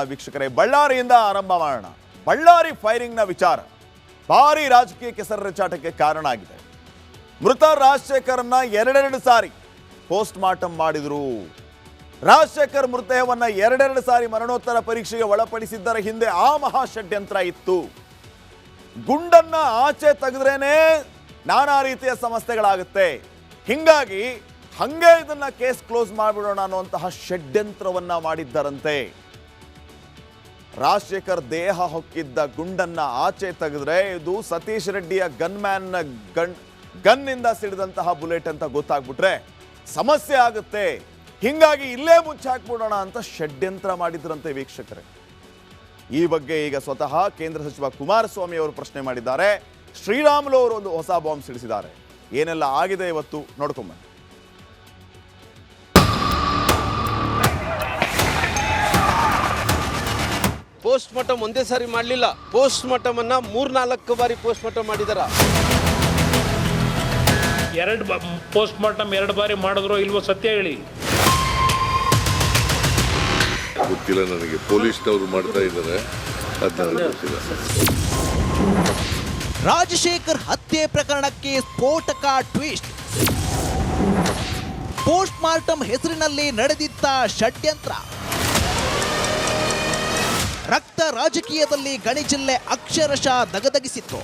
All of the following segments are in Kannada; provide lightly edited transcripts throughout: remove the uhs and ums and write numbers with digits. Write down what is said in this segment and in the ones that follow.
ವೀಕ್ಷಕರೇ, ಬಳ್ಳಾರಿಯಿಂದ ಆರಂಭ ಮಾಡೋಣ. ಬಳ್ಳಾರಿ ಫೈರಿಂಗ್ನ ವಿಚಾರ ಭಾರಿ ರಾಜಕೀಯ ಕೆಸರೆರಚಾಟಕ್ಕೆ ಕಾರಣ ಆಗಿದೆ. ಮೃತ ರಾಜಶೇಖರ್ನ ಎರಡೆರಡು ಸಾರಿ ಪೋಸ್ಟ್ ಮಾರ್ಟಮ್ ಮಾಡಿದ್ರು. ರಾಜಶೇಖರ್ ಮೃತದೇಹವನ್ನ ಎರಡೆರಡು ಸಾರಿ ಮರಣೋತ್ತರ ಪರೀಕ್ಷೆಗೆ ಒಳಪಡಿಸಿದ್ದರ ಹಿಂದೆ ಆ ಮಹಾ ಷಡ್ಯಂತ್ರ ಇತ್ತು. ಗುಂಡನ್ನ ಆಚೆ ತೆಗೆದ್ರೇನೆ ನಾನಾ ರೀತಿಯ ಸಮಸ್ಯೆಗಳಾಗುತ್ತೆ. ಹಿಂಗಾಗಿ ಹಂಗೆ ಇದನ್ನ ಕೇಸ್ ಕ್ಲೋಸ್ ಮಾಡಿಬಿಡೋಣ ಅನ್ನುವಂತಹ ಷಡ್ಯಂತ್ರವನ್ನ ಮಾಡಿದ್ದರಂತೆ. ರಾಜಶೇಖರ್ ದೇಹ ಹೊಕ್ಕಿದ್ದ ಗುಂಡನ್ನ ಆಚೆ ತೆಗೆದ್ರೆ ಇದು ಸತೀಶ್ ರೆಡ್ಡಿಯ ಗನ್ನಿಂದ ಸಿಡಿದಂತಹ ಬುಲೆಟ್ ಅಂತ ಗೊತ್ತಾಗ್ಬಿಟ್ರೆ ಸಮಸ್ಯೆ ಆಗುತ್ತೆ. ಹಿಂಗಾಗಿ ಇಲ್ಲೇ ಮುಚ್ಚಾಕ್ಬಿಡೋಣ ಅಂತ ಷಡ್ಯಂತ್ರ ಮಾಡಿದ್ರಂತೆ ವೀಕ್ಷಕರೇ. ಈ ಬಗ್ಗೆ ಈಗ ಸ್ವತಃ ಕೇಂದ್ರ ಸಚಿವ ಕುಮಾರಸ್ವಾಮಿ ಅವರು ಪ್ರಶ್ನೆ ಮಾಡಿದ್ದಾರೆ. ಶ್ರೀರಾಮುಲು ಅವರು ಒಂದು ಹೊಸ ಬಾಂಬ್ ಸಿಡಿಸಿದ್ದಾರೆ. ಏನೆಲ್ಲ ಆಗಿದೆ ಇವತ್ತು ನೋಡ್ಕೊಂಬನ್ನಿ. ಪೋಸ್ಟ್ ಮಾರ್ಟಮ್ ಒಂದೇ ಸಾರಿ ಮಾಡಲಿಲ್ಲ. ಪೋಸ್ಟ್ ಮಾರ್ಟಮ್ ಅನ್ನ 3-4 ಬಾರಿ ಪೋಸ್ಟ್ ಮಾರ್ಟಮ್ ಮಾಡಿದಾರ. ಪೋಸ್ಟ್ ಮಾರ್ಟಮ್ 2 ಬಾರಿ ಮಾಡಿದ್ರು ಇಲ್ವೋ ಸತ್ಯ ಹೇಳಿ. ಗೊತ್ತಿಲ್ಲ ನನಗೆ. ಪೊಲೀಸ್ನವರು ಮಾಡ್ತಾ ಇದ್ದಾರೆ, ಅದನ್ನ ಗೊತ್ತಿಲ್ಲ. ರಾಜಶೇಖರ್ ಹತ್ಯೆ ಪ್ರಕರಣಕ್ಕೆ ಸ್ಫೋಟಕ ಟ್ವಿಸ್ಟ್. ಪೋಸ್ಟ್ ಮಾರ್ಟಮ್ ಹೆಸರಿನಲ್ಲಿ ನಡೆದಿದ್ದ ಷಡ್ಯಂತ್ರ. ರಕ್ತ ರಾಜಕೀಯದಲ್ಲಿ ಗಣಿ ಜಿಲ್ಲೆ ಅಕ್ಷರಶಃ ದಗದಗಿಸಿತ್ತು.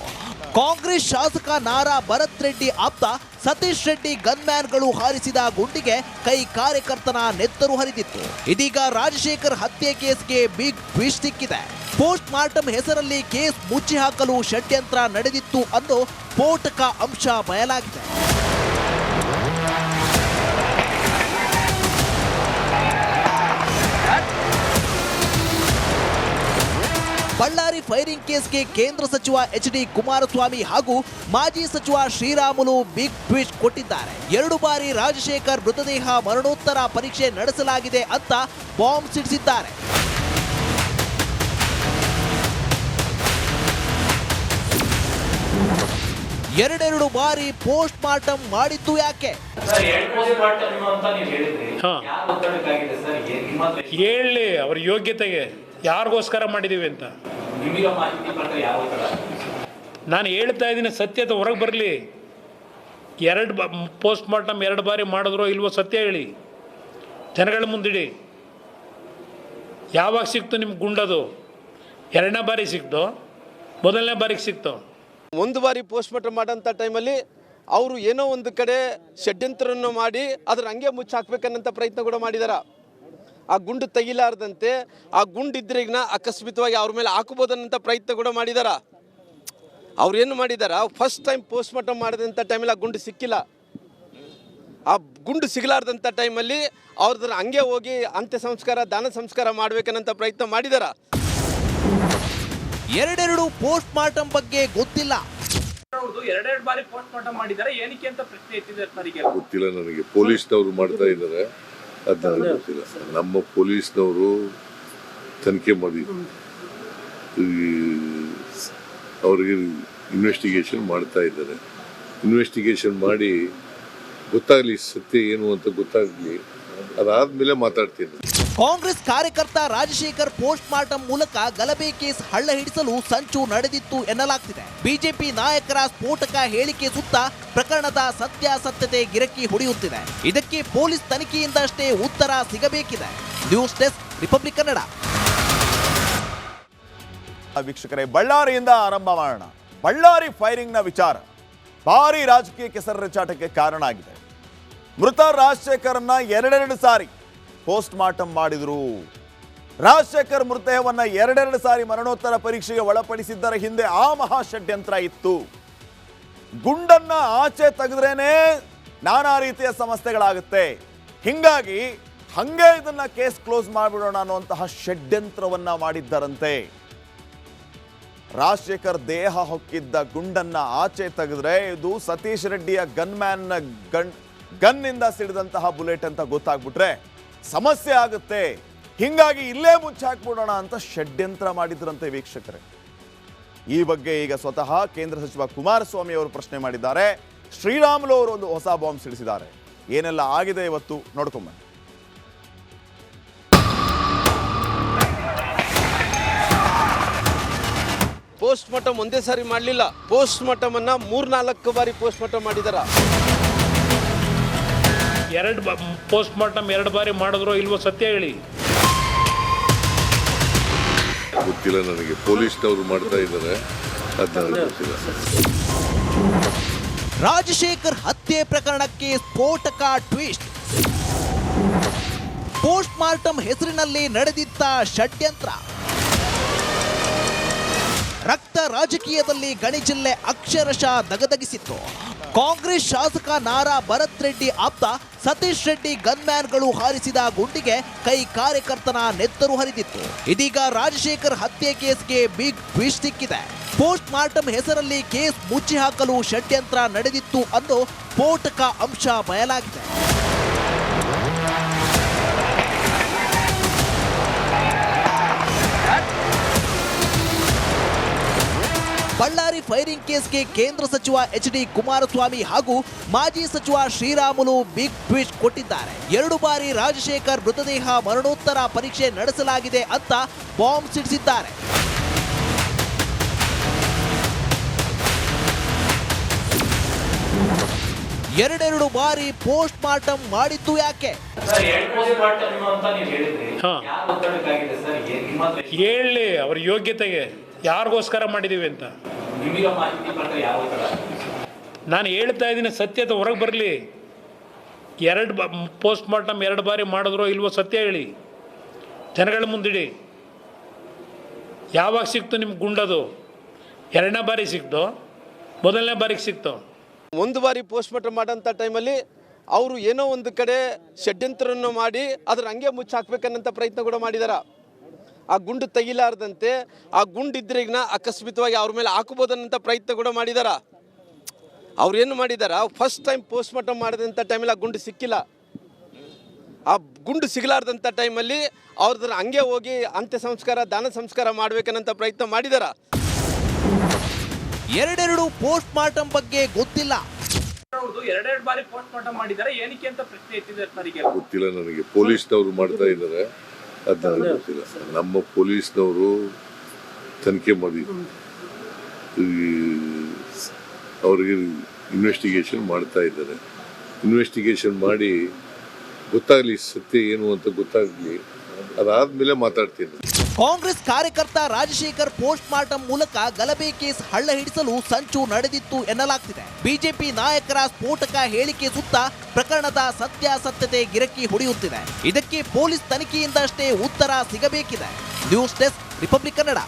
ಕಾಂಗ್ರೆಸ್ ಶಾಸಕ ನಾರಾ ಭರತ್ ರೆಡ್ಡಿ ಆಪ್ತ ಸತೀಶ್ ರೆಡ್ಡಿ ಗನ್ಮ್ಯಾನ್ಗಳು ಹಾರಿಸಿದ ಗುಂಡಿಗೆ ಕೈ ಕಾರ್ಯಕರ್ತನ ನೆತ್ತರು ಹರಿದಿತ್ತು. ಇದೀಗ ರಾಜಶೇಖರ್ ಹತ್ಯೆ ಕೇಸ್ಗೆ ಬಿಗ್ ಟ್ವಿಸ್ಟ್ ಸಿಕ್ಕಿದೆ. ಪೋಸ್ಟ್ ಮಾರ್ಟಮ್ ಹೆಸರಲ್ಲಿ ಕೇಸ್ ಮುಚ್ಚಿ ಹಾಕಲು ಷಡ್ಯಂತ್ರ ನಡೆದಿತ್ತು ಅನ್ನೋ ಸ್ಫೋಟಕ ಅಂಶ ಬಯಲಾಗಿದೆ. ಬಳ್ಳಾರಿ ಫೈರಿಂಗ್ ಕೇಸ್ಗೆ ಕೇಂದ್ರ ಸಚಿವ ಎಚ್.ಡಿ. ಕುಮಾರಸ್ವಾಮಿ ಹಾಗೂ ಮಾಜಿ ಸಚಿವ ಶ್ರೀರಾಮುಲು ಬಿಗ್ ಟ್ವಿಸ್ಟ್ ಕೊಟ್ಟಿದ್ದಾರೆ. 2 ಬಾರಿ ರಾಜಶೇಖರ್ ಮೃತದೇಹ ಮರಣೋತ್ತರ ಪರೀಕ್ಷೆ ನಡೆಸಲಾಗಿದೆ ಅಂತ ಬಾಂಬ್ ಸಿಡಿಸಿದ್ದಾರೆ. ಎರಡೆರಡು ಬಾರಿ ಪೋಸ್ಟ್ ಮಾರ್ಟಮ್ ಮಾಡಿದ್ದು ಯಾಕೆ? ಹೇಳಿ ಅವ್ರ ಯೋಗ್ಯತೆಗೆ ಯಾರಿಗೋಸ್ಕರ ಮಾಡಿದೀವಿ ಅಂತ ನಾನು ಹೇಳ್ತಾ ಇದ್ದೀನಿ. ಸತ್ಯತೆ ಹೊರಗೆ ಬರಲಿ. ಪೋಸ್ಟ್ ಮಾರ್ಟಮ್ 2 ಬಾರಿ ಮಾಡಿದ್ರು ಇಲ್ವೋ ಸತ್ಯ ಹೇಳಿ. ಜನಗಳ ಮುಂದಿಡಿ. ಯಾವಾಗ ಸಿಕ್ತು ನಿಮ್ಗೆ ಗುಂಡದು? 2ನೇ ಬಾರಿ ಸಿಕ್ತು, ಮೊದಲನೇ ಬಾರಿಗೆ ಸಿಕ್ತು. 1 ಬಾರಿ ಪೋಸ್ಟ್ ಮಾರ್ಟಮ್ ಮಾಡೋಂಥ ಟೈಮಲ್ಲಿ ಅವರು ಏನೋ ಒಂದು ಕಡೆ ಷಡ್ಯಂತ್ರವನ್ನು ಮಾಡಿ ಅದ್ರ ಹಂಗೆ ಮುಚ್ಚಾಕ್ಬೇಕನ್ನಂಥ ಪ್ರಯತ್ನ ಕೂಡ ಮಾಡಿದಾರ. ಆ ಗುಂಡು ತೆಗಿಲಾರ್ದಂತೆ ಆ ಗುಂಡು ಇದ್ರೆಗಿನ ಅಕಸ್ಮಿತವಾಗಿ ಅವ್ರ ಮೇಲೆ ಹಾಕಬಹುದನ್ನಂಥ ಪ್ರಯತ್ನ ಕೂಡ ಮಾಡಿದಾರ. ಅವ್ರು ಏನು ಮಾಡಿದಾರ, ಫಸ್ಟ್ ಟೈಮ್ ಪೋಸ್ಟ್ ಮಾರ್ಟಮ್ ಮಾಡಿದಂಥ ಟೈಮಲ್ಲಿ ಆ ಗುಂಡು ಸಿಕ್ಕಿಲ್ಲ. ಆ ಗುಂಡು ಸಿಗಲಾರ್ದಂಥ ಟೈಮಲ್ಲಿ ಅವ್ರದ್ರ ಹಂಗೆ ಹೋಗಿ ಅಂತ್ಯ ಸಂಸ್ಕಾರ, ದಾನ ಸಂಸ್ಕಾರ ಮಾಡ್ಬೇಕನ್ನಂಥ ಪ್ರಯತ್ನ ಮಾಡಿದಾರ. ಎರಡೆರಡು ಪೋಸ್ಟ್ ಮಾರ್ಟಮ್ ಬಗ್ಗೆ ಗೊತ್ತಿಲ್ಲ. ಎರಡೆರಡು ಬಾರಿ ಪೋಸ್ಟ್ ಮಾರ್ಟಮ್ ಮಾಡಿದ್ದಾರೆ, ಏನಕ್ಕೆ ಅಂತ ಪ್ರಶ್ನೆ ಎತ್ತಿದ್ದಾರೆ. ಗೊತ್ತಿಲ್ಲ ನನಗೆ. ಪೊಲೀಸ್ನವರು ಮಾಡ್ತಾ ಇದ್ದಾರೆ, ಅದನ್ನ ಗೊತ್ತಿಲ್ಲ. ನಮ್ಮ ಪೊಲೀಸ್ನವರು ತನಿಖೆ ಮಾಡಿ ಅವರಿಗೆ ಇನ್ವೆಸ್ಟಿಗೇಷನ್ ಮಾಡ್ತಾ ಇದ್ದಾರೆ. ಇನ್ವೆಸ್ಟಿಗೇಷನ್ ಮಾಡಿ ಗೊತ್ತಾಗಲಿ, ಸತ್ಯ ಏನು ಅಂತ ಗೊತ್ತಾಗಲಿ, ಅದಾದ್ಮೇಲೆ ಮಾತಾಡ್ತೀನಿ. ಕಾಂಗ್ರೆಸ್ ಕಾರ್ಯಕರ್ತ ರಾಜಶೇಖರ್ ಪೋಸ್ಟ್ ಮಾರ್ಟಮ್ ಮೂಲಕ ಗಲಭೆ ಕೇಸ್ ಹಳ್ಳ ಹಿಡಿಸಲು ಸಂಚು ನಡೆದಿತ್ತು ಎನ್ನಲಾಗ್ತಿದೆ. ಬಿಜೆಪಿ ನಾಯಕರ ಸ್ಫೋಟಕ ಹೇಳಿಕೆ ಸುತ್ತ ಪ್ರಕರಣದ ಸತ್ಯಾಸತ್ಯತೆ ಗಿರಕಿ ಹೊಡೆಯುತ್ತಿದೆ. ಇದಕ್ಕೆ ಪೊಲೀಸ್ ತನಿಖೆಯಿಂದಷ್ಟೇ ಉತ್ತರ ಸಿಗಬೇಕಿದೆ. News desk, Republic Kannada. ವೀಕ್ಷಕರೇ, ಬಳ್ಳಾರಿಯಿಂದ ಆರಂಭ ಮಾಡೋಣ. ಬಳ್ಳಾರಿ ಫೈರಿಂಗ್ನ ವಿಚಾರ ಭಾರಿ ರಾಜಕೀಯ ಕೆಸರೆರಚಾಟಕ್ಕೆ ಕಾರಣ ಆಗಿದೆ. ಮೃತ ರಾಜಶೇಖರ್ನ ಎರಡೆರಡು ಸಾರಿ ಪೋಸ್ಟ್ ಮಾರ್ಟಮ್ ಮಾಡಿದ್ರು. ರಾಜಶೇಖರ್ ಮೃತದೇಹವನ್ನ ಎರಡೆರಡು ಸಾರಿ ಮರಣೋತ್ತರ ಪರೀಕ್ಷೆಗೆ ಒಳಪಡಿಸಿದ್ದರ ಹಿಂದೆ ಆ ಮಹಾ ಷಡ್ಯಂತ್ರ ಇತ್ತು. ಗುಂಡನ್ನ ಆಚೆ ತೆಗೆದ್ರೇನೆ ನಾನಾ ರೀತಿಯ ಸಮಸ್ಯೆಗಳಾಗುತ್ತೆ. ಹಿಂಗಾಗಿ ಹಂಗೆ ಇದನ್ನ ಕೇಸ್ ಕ್ಲೋಸ್ ಮಾಡಿಬಿಡೋಣ ಅನ್ನುವಂತಹ ಷಡ್ಯಂತ್ರವನ್ನ ಮಾಡಿದ್ದರಂತೆ. ರಾಜಶೇಖರ್ ದೇಹ ಹೊಕ್ಕಿದ್ದ ಗುಂಡನ್ನ ಆಚೆ ತೆಗೆದ್ರೆ ಇದು ಸತೀಶ್ ರೆಡ್ಡಿಯ ಗನ್ನಿಂದ ಸಿಡಿದಂತಹ ಬುಲೆಟ್ ಅಂತ ಗೊತ್ತಾಗ್ಬಿಟ್ರೆ ಸಮಸ್ಯೆ ಆಗುತ್ತೆ. ಹಿಂಗಾಗಿ ಇಲ್ಲೇ ಮುಚ್ಚಾಕ್ಬಿಡೋಣ ಅಂತ ಷಡ್ಯಂತ್ರ ಮಾಡಿದ್ರಂತೆ ವೀಕ್ಷಕರೇ. ಈ ಬಗ್ಗೆ ಈಗ ಸ್ವತಃ ಕೇಂದ್ರ ಸಚಿವ ಕುಮಾರಸ್ವಾಮಿ ಅವರು ಪ್ರಶ್ನೆ ಮಾಡಿದ್ದಾರೆ. ಶ್ರೀರಾಮುಲು ಅವರು ಒಂದು ಹೊಸ ಬಾಂಬ್ ಸಿಡಿಸಿದ್ದಾರೆ. ಏನೆಲ್ಲ ಆಗಿದೆ ಇವತ್ತು ನೋಡ್ಕೊಂಬನ್ನಿ. ಪೋಸ್ಟ್ ಮಾರ್ಟಮ್ ಒಂದೇ ಸಾರಿ ಮಾಡಲಿಲ್ಲ, ಪೋಸ್ಟ್ ಮಾರ್ಟಮ್ ಅನ್ನ 3-4 ಬಾರಿ ಪೋಸ್ಟ್ ಮಾರ್ಟಮ್ ಮಾಡಿದಾರ. ಪೋಸ್ಟ್ ಮಾರ್ಟಮ್ 2 ಬಾರಿ ಮಾಡಿದ್ರು ಇಲ್ವೋ ಸತ್ಯ ಹೇಳಿ. ಗೊತ್ತಿಲ್ಲ ನನಗೆ, ಪೊಲೀಸ್ನವರು ಮಾಡ್ತಾ ಇದ್ದಾರೆ, ಅದು ನನಗೆ ಗೊತ್ತಿಲ್ಲ. ರಾಜಶೇಖರ್ ಹತ್ಯೆ ಪ್ರಕರಣಕ್ಕೆ ಸ್ಫೋಟಕ ಟ್ವಿಸ್ಟ್. ಪೋಸ್ಟ್ ಮಾರ್ಟಮ್ ಹೆಸರಿನಲ್ಲಿ ನಡೆದಿದ್ದ ಷಡ್ಯಂತ್ರ. ರಕ್ತ ರಾಜಕೀಯದಲ್ಲಿ ಗಣಿ ಜಿಲ್ಲೆ ಅಕ್ಷರಶಃ ದಗದಗಿಸಿತ್ತು. ಕಾಂಗ್ರೆಸ್ ಶಾಸಕ ನಾರಾ ಭರತ್ ರೆಡ್ಡಿ ಆಪ್ತ ಸತೀಶ್ ರೆಡ್ಡಿ ಗನ್ಮ್ಯಾನ್ಗಳು ಹಾರಿಸಿದ ಗುಂಡಿಗೆ ಕೈ ಕಾರ್ಯಕರ್ತನ ನೆತ್ತರು ಹರಿದಿತ್ತು. ಇದೀಗ ರಾಜಶೇಖರ್ ಹತ್ಯೆ ಕೇಸ್ಗೆ ಬಿಗ್ ಟ್ವಿಸ್ಟ್ ಸಿಕ್ಕಿದೆ. ಪೋಸ್ಟ್ ಮಾರ್ಟಮ್ ಹೆಸರಲ್ಲಿ ಕೇಸ್ ಮುಚ್ಚಿ ಹಾಕಲು ಷಡ್ಯಂತ್ರ ನಡೆದಿತ್ತು ಅನ್ನೋ ಸ್ಫೋಟಕ ಅಂಶ ಬಯಲಾಗಿದೆ. ಬಳ್ಳಾರಿ ಫೈರಿಂಗ್ ಕೇಸ್ಗೆ ಕೇಂದ್ರ ಸಚಿವ ಎಚ್.ಡಿ. ಕುಮಾರಸ್ವಾಮಿ ಹಾಗೂ ಮಾಜಿ ಸಚಿವ ಶ್ರೀರಾಮುಲು ಬಿಗ್ ಟ್ವಿಸ್ಟ್ ಕೊಟ್ಟಿದ್ದಾರೆ. 2 ಬಾರಿ ರಾಜಶೇಖರ್ ಮೃತದೇಹ ಮರಣೋತ್ತರ ಪರೀಕ್ಷೆ ನಡೆಸಲಾಗಿದೆ ಅಂತ ಬಾಂಬ್ ಸಿಡಿಸಿದ್ದಾರೆ. ಎರಡೆರಡು ಬಾರಿ ಪೋಸ್ಟ್ ಮಾರ್ಟಮ್ ಮಾಡಿದ್ದು ಯಾಕೆ? ಹೇಳಿ ಅವ್ರ ಯೋಗ್ಯತೆಗೆ ಯಾರಿಗೋಸ್ಕರ ಮಾಡಿದೀವಿ ಅಂತ ನಾನು ಹೇಳ್ತಾ ಇದ್ದೀನಿ. ಸತ್ಯತೆ ಹೊರಗೆ ಬರಲಿ. ಪೋಸ್ಟ್ ಮಾರ್ಟಮ್ 2 ಬಾರಿ ಮಾಡಿದ್ರು ಇಲ್ವೋ ಸತ್ಯ ಹೇಳಿ, ಜನಗಳ ಮುಂದಿಡಿ. ಯಾವಾಗ ಸಿಕ್ತು ನಿಮ್ಗೆ ಗುಂಡದು? 2ನೇ ಬಾರಿ ಸಿಕ್ತು, ಮೊದಲನೇ ಬಾರಿಗೆ ಸಿಕ್ತು. 1 ಬಾರಿ ಪೋಸ್ಟ್ ಮಾರ್ಟಮ್ ಮಾಡೋಂಥ ಟೈಮಲ್ಲಿ ಅವರು ಏನೋ ಒಂದು ಕಡೆ ಷಡ್ಯಂತ್ರವನ್ನು ಮಾಡಿ ಅದ್ರ ಹಂಗೆ ಮುಚ್ಚಾಕ್ಬೇಕನ್ನಂಥ ಪ್ರಯತ್ನ ಕೂಡ ಮಾಡಿದಾರ. ಆ ಗುಂಡು ತೆಗಿಲಾರ್ದಂತೆ ಆ ಗುಂಡಿದ್ರಿಗಿನ ಅಕಸ್ಮಿತವಾಗಿ ಅವ್ರ ಮೇಲೆ ಹಾಕಬಹುದನ್ನಂಥ ಪ್ರಯತ್ನ ಕೂಡ ಮಾಡಿದಾರ. ಅವ್ರೇನು ಮಾಡಿದಾರ, ಫಸ್ಟ್ ಟೈಮ್ ಪೋಸ್ಟ್ ಮಾರ್ಟಮ್ ಮಾಡಿದಂಥ ಟೈಮಲ್ಲಿ ಆ ಗುಂಡು ಸಿಕ್ಕಿಲ್ಲ. ಆ ಗುಂಡು ಸಿಗಲಾರ್ದಂಥ ಟೈಮಲ್ಲಿ ಅವ್ರದ್ರ ಹಂಗೆ ಹೋಗಿ ಅಂತ್ಯ ಸಂಸ್ಕಾರ, ದಾನ ಸಂಸ್ಕಾರ ಮಾಡ್ಬೇಕನ್ನಂಥ ಪ್ರಯತ್ನ ಮಾಡಿದಾರ. ಎರಡೆರಡು ಪೋಸ್ಟ್ ಮಾರ್ಟಮ್ ಬಗ್ಗೆ ಗೊತ್ತಿಲ್ಲ. ಎರಡೆರಡು ಬಾರಿ ಪೋಸ್ಟ್ ಮಾರ್ಟಮ್ ಮಾಡಿದ್ದಾರೆ, ಏನಕ್ಕೆ ಅಂತ ಪ್ರಶ್ನೆ ಎತ್ತಿದ್ದಾರೆ. ಗೊತ್ತಿಲ್ಲ ನನಗೆ, ಪೊಲೀಸ್ನವರು ಮಾಡ್ತಾ ಇದ್ದಾರೆ, ಅದು ನನಗೆ ಗೊತ್ತಿಲ್ಲ. ನಮ್ಮ ಪೊಲೀಸ್ನವರು ತನಿಖೆ ಮಾಡಿ ಅವರಿಗೆ ಇನ್ವೆಸ್ಟಿಗೇಷನ್ ಮಾಡ್ತಾ ಇದ್ದಾರೆ. ಇನ್ವೆಸ್ಟಿಗೇಷನ್ ಮಾಡಿ ಗೊತ್ತಾಗಲಿ, ಸತ್ಯ ಏನು ಅಂತ ಗೊತ್ತಾಗಲಿ, ಅದಾದ್ಮೇಲೆ ಮಾತಾಡ್ತೀನಿ. ಕಾಂಗ್ರೆಸ್ ಕಾರ್ಯಕರ್ತ ರಾಜಶೇಖರ್ ಪೋಸ್ಟ್ ಮಾರ್ಟಮ್ ಮೂಲಕ ಗಲಭೆ ಕೇಸ್ ಹಳ್ಳ ಹಿಡಿಸಲು ಸಂಚು ನಡೆದಿತ್ತು ಎನ್ನಲಾಗ್ತಿದೆ. ಬಿಜೆಪಿ ನಾಯಕರ ಸ್ಫೋಟಕ ಹೇಳಿಕೆ ಸುತ್ತ ಪ್ರಕರಣದ ಸತ್ಯಾಸತ್ಯತೆ ಗಿರಕಿ ಹೊಡೆಯುತ್ತಿದೆ. ಇದಕ್ಕೆ ಪೊಲೀಸ್ ತನಿಖೆಯಿಂದಷ್ಟೇ ಉತ್ತರ ಸಿಗಬೇಕಿದೆ. News desk, Republic Kannada.